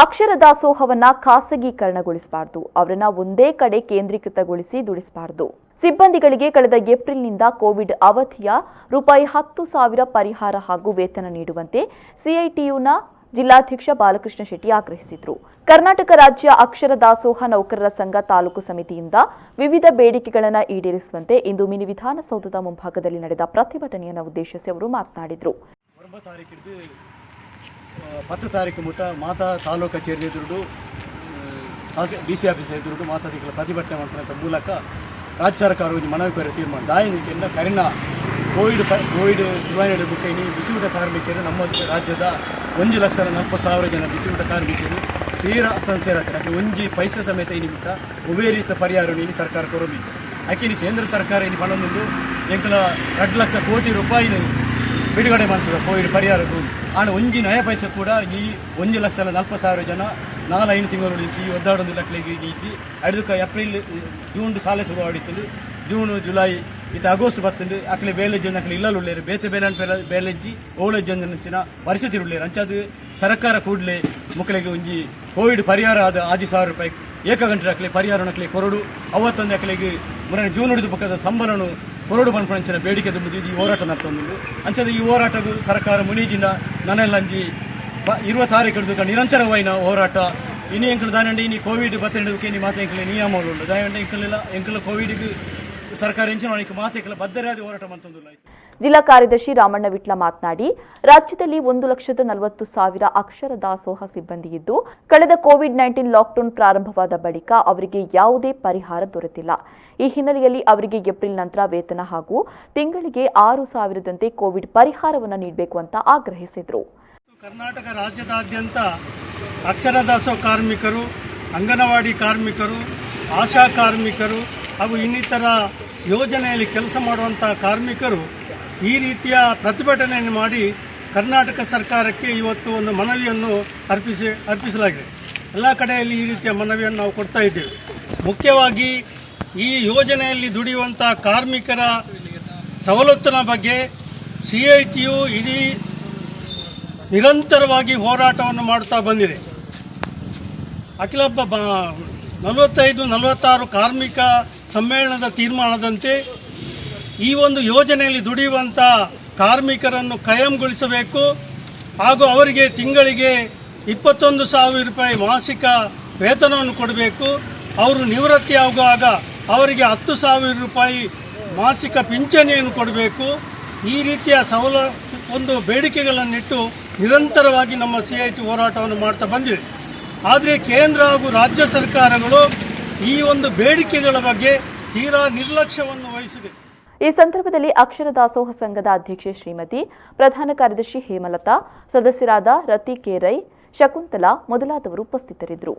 ಅಕ್ಷರ ದಾಸೋಹವನ್ನ ಖಾಸಗೀಕರಣಗೊಳಿಸಬಾರದು, ಅವರನ್ನ ಒಂದೇ ಕಡೆ ಕೇಂದ್ರೀಕೃತಗೊಳಿಸಿ ದುಡಿಸಬಾರದು. ಸಿಬ್ಬಂದಿಗಳಿಗೆ ಕಳೆದ ಏಪ್ರಿಲ್ನಿಂದ ಕೋವಿಡ್ ಅವಧಿಯ ₹10,000 ಪರಿಹಾರ ಹಾಗೂ ವೇತನ ನೀಡುವಂತೆ ಸಿಐಟಿಯುನ ಜಿಲ್ಲಾಧ್ಯಕ್ಷ ಬಾಲಕೃಷ್ಣ ಶೆಟ್ಟಿ ಆಗ್ರಹಿಸಿದರು. ಕರ್ನಾಟಕ ರಾಜ್ಯ ಅಕ್ಷರ ದಾಸೋಹ ನೌಕರರ ಸಂಘ ತಾಲೂಕು ಸಮಿತಿಯಿಂದ ವಿವಿಧ ಬೇಡಿಕೆಗಳನ್ನು ಈಡೇರಿಸುವಂತೆ ಇಂದು ಮಿನಿ ವಿಧಾನಸೌಧದ ಮುಂಭಾಗದಲ್ಲಿ ನಡೆದ ಪ್ರತಿಭಟನೆಯನ್ನು ಉದ್ದೇಶಿಸಿ ಅವರು ಮಾತನಾಡಿದರು. 10 ತಾರೀಕು ಮುಟ ಮಾತಾ ತಾಲೂಕು ಕಚೇರಿ ಎದುರು ಡಿಸಿ ಆಫೀಸ್ ಎದುರು ಮಾತಾಡಿಗಳ ಪ್ರತಿಭಟನೆ ಮಾಡುವಂಥ ಮೂಲಕ ರಾಜ್ಯ ಸರ್ಕಾರ ಒಂದು ಮನವಿ ಕೋರಿ ತೀರ್ಮಾನ ದಾಯನಿಕೆಯಿಂದ ಕರಿನ ಕೋವಿಡ್ ಚುನಾವಣೆ ಬುಕ್ಕೈನಿ ಬಿಸಿಯೂಟ ಕಾರ್ಮಿಕರು ನಮ್ಮ ರಾಜ್ಯದ 1,40,000 ಜನ ಬಿಸಿಯೂಟ ಕಾರ್ಮಿಕರು ತೀರ ಸಂಸ್ಥೆ ಒಂಜಿ ಪೈಸೆ ಸಮೇತ ಈ ನಿಮಿತ್ತ ಉಬೇರಿತ ಪರಿಹಾರ ನೀಡಿ ಸರ್ಕಾರ ಕೊರಬೇಕು. ಯಾಕೆ ಕೇಂದ್ರ ಸರ್ಕಾರ ಇಲ್ಲಿ ಪಣೊಂದು ಎಂಕಲ 2 ಲಕ್ಷ ಕೋಟಿ ರೂಪಾಯಿ ಬಿಡುಗಡೆ ಮಾಡ್ತದೆ ಕೋವಿಡ್ ಪರಿಹಾರಕ್ಕೂ. ಆಣ ಒಂಜಿ ನಯ ಪೈಸೆ ಕೂಡ ಈ 1,40,000 ಜನ 4-5 ತಿಂಗಳು నుంచి ಒದ್ದಾಡೊಂದು ಲಕ್ಕಲಿಗೆ ಇಜ್ಜಿ ಅಡ್ದಕ್ಕೆ ಏಪ್ರಿಲ್ ಜೂನ್ ಸಾಲೆ ಶುರು ಆಡಿತ್ತು. ಜೂನ್ ಜುಲೈ ಇದು ಆಗಸ್ಟ್ ಬರ್ತಂದು ಅಕ್ಲೆ ಬೇಲೆಜ್ಜನ್ನು ಅಕ್ಲೆ ಇಲ್ಲಲು ಉಳ್ಳೇರು ಬೇತೆ ಬೇಲೆಜ್ಜಿ ಓಳೆಜ್ಜಂಚಿನ ಪರಿಸ್ಥಿತಿ ಉಳ್ಳೇರು ಅಂಚದು ಸರ್ಕಾರ ಕೂಡಲೇ ಮಕ್ಕಳಿಗೆ ಒಂಜಿ ಕೋವಿಡ್ ಪರಿಹಾರ ಆದ ₹6,000 ಏಕಗಂಟೆ ಅಕ್ಲೆ ಪರಿಹಾರ ಅಕ್ಲೆ ಕೊರಡು ಅವತ್ತೊಂದು ಅಕ್ಲೆಗೆ ಮುನ್ನ ಜೂನ್ ಹಿಡಿದು ಪಕ್ಕದ ಸಂಬಳನು ಕೊರಡು ಬಂದ್ಪಂಚಿನ ಬೇಡಿಕೆ ದುಂಬುದು ಈ ಹೋರಾಟ ನಡ್ತೊಂದು ಅಂಚದ ಈ ಹೋರಾಟಗೂ ಸರ್ಕಾರ ಮುನೀಜಿನ ನನಲ್ಲಂಜಿ 20 ತಾರೀಕು ಹಿಡಿದು ನಿರಂತರವಾಯಿನ ಹೋರಾಟ ಇನ್ನು ಎಂಕಲು ದಾನಂಡಿ ಇನ್ನು ಕೋವಿಡ್ ಬತ್ತಕ್ಕೆ ಇನ್ನು ಮಾತು ಎಂಕಲೆ ನಿಯಮಗಳು ದಾಯಂಡ ಎಂಕಲಿಲ್ಲ ಎಂಕಲ ಕೋವಿಡ್ಗೆ ಸರ್ಕಾರ ಎಂಚಿನ ಮಾತೆಗಳ ಬದ್ಧರಾದ ಹೋರಾಟ ಮಂತೊಂದಿಲ್ಲ. ಜಿಲ್ಲಾ ಕಾರ್ಯದರ್ಶಿ ರಾಮಣ್ಣ ವಿಟ್ಲ ಮಾತನಾಡಿ, ರಾಜ್ಯದಲ್ಲಿ 1,40,000 ಅಕ್ಷರ ದಾಸೋಹ ಸಿಬ್ಬಂದಿ ಇದ್ದು ಕಳೆದ ಕೋವಿಡ್-19 ಲಾಕ್ಡೌನ್ ಪ್ರಾರಂಭವಾದ ಬಳಿಕ ಅವರಿಗೆ ಯಾವುದೇ ಪರಿಹಾರ ದೊರೆತಿಲ್ಲ. ಈ ಹಿನ್ನೆಲೆಯಲ್ಲಿ ಅವರಿಗೆ ಏಪ್ರಿಲ್ ನಂತರ ವೇತನ ಹಾಗೂ ತಿಂಗಳಿಗೆ 6,000ದಂತೆ ಕೋವಿಡ್ ಪರಿಹಾರವನ್ನು ನೀಡಬೇಕು ಅಂತ ಆಗ್ರಹಿಸಿದರು. ಕರ್ನಾಟಕ ರಾಜ್ಯದಾದ್ಯಂತ ಅಕ್ಷರ ದಾಸೋಹ ಕಾರ್ಮಿಕರು, ಅಂಗನವಾಡಿ ಕಾರ್ಮಿಕರು, ಆಶಾ ಕಾರ್ಮಿಕರು ಹಾಗೂ ಇನ್ನಿತರ ಯೋಜನೆಯಲ್ಲಿ ಕೆಲಸ ಮಾಡುವಂಥ ಕಾರ್ಮಿಕರು ಈ ರೀತಿಯ ಪ್ರತಿಭಟನೆಯನ್ನು ಮಾಡಿ ಕರ್ನಾಟಕ ಸರ್ಕಾರಕ್ಕೆ ಇವತ್ತು ಒಂದು ಮನವಿಯನ್ನು ಅರ್ಪಿಸಲಾಗಿದೆ. ಎಲ್ಲ ಕಡೆಯಲ್ಲಿ ಈ ರೀತಿಯ ಮನವಿಯನ್ನು ನಾವು ಕೊಡ್ತಾ ಇದ್ದೇವೆ. ಮುಖ್ಯವಾಗಿ ಈ ಯೋಜನೆಯಲ್ಲಿ ದುಡಿಯುವಂಥ ಕಾರ್ಮಿಕರ ಸವಲತ್ತಿನ ಬಗ್ಗೆ ಸಿಐಟಿಯು ಇಡೀ ನಿರಂತರವಾಗಿ ಹೋರಾಟವನ್ನು ಮಾಡುತ್ತಾ ಬಂದಿದೆ. ಅಖಿಲ 45-46 ಕಾರ್ಮಿಕ ಸಮ್ಮೇಳನದ ತೀರ್ಮಾನದಂತೆ ಈ ಒಂದು ಯೋಜನೆಯಲ್ಲಿ ದುಡಿಯುವಂಥ ಕಾರ್ಮಿಕರನ್ನು ಕಾಯಂಗೊಳಿಸಬೇಕು ಹಾಗೂ ಅವರಿಗೆ ತಿಂಗಳಿಗೆ ₹21,000 ಮಾಸಿಕ ವೇತನವನ್ನು ಕೊಡಬೇಕು. ಅವರು ನಿವೃತ್ತಿ ಆಗುವಾಗ ಅವರಿಗೆ ₹10,000 ಮಾಸಿಕ ಪಿಂಚಣಿಯನ್ನು ಕೊಡಬೇಕು. ಈ ರೀತಿಯ ಒಂದು ಬೇಡಿಕೆಗಳನ್ನಿಟ್ಟು ನಿರಂತರವಾಗಿ ನಮ್ಮ ಸಿಐಟಿ ಹೋರಾಟವನ್ನು ಮಾಡ್ತಾ ಬಂದಿದೆ. ಆದರೆ ಕೇಂದ್ರ ಹಾಗೂ ರಾಜ್ಯ ಸರ್ಕಾರಗಳು ಈ ಒಂದು ಬೇಡಿಕೆಗಳ ಬಗ್ಗೆ ತೀರಾ ನಿರ್ಲಕ್ಷ್ಯವನ್ನು ವಹಿಸಿದೆ. ಈ ಸಂದರ್ಭದಲ್ಲಿ ಅಕ್ಷರ ದಾಸೋಹ ಸಂಘದ ಅಧ್ಯಕ್ಷೆ ಶ್ರೀಮತಿ, ಪ್ರಧಾನ ಕಾರ್ಯದರ್ಶಿ ಹೇಮಲತಾ, ಸದಸ್ಯರಾದ ರತಿ ಕೇರೈ, ಶಕುಂತಲಾ ಮೊದಲಾದವರು ಉಪಸ್ಥಿತರಿದ್ದರು.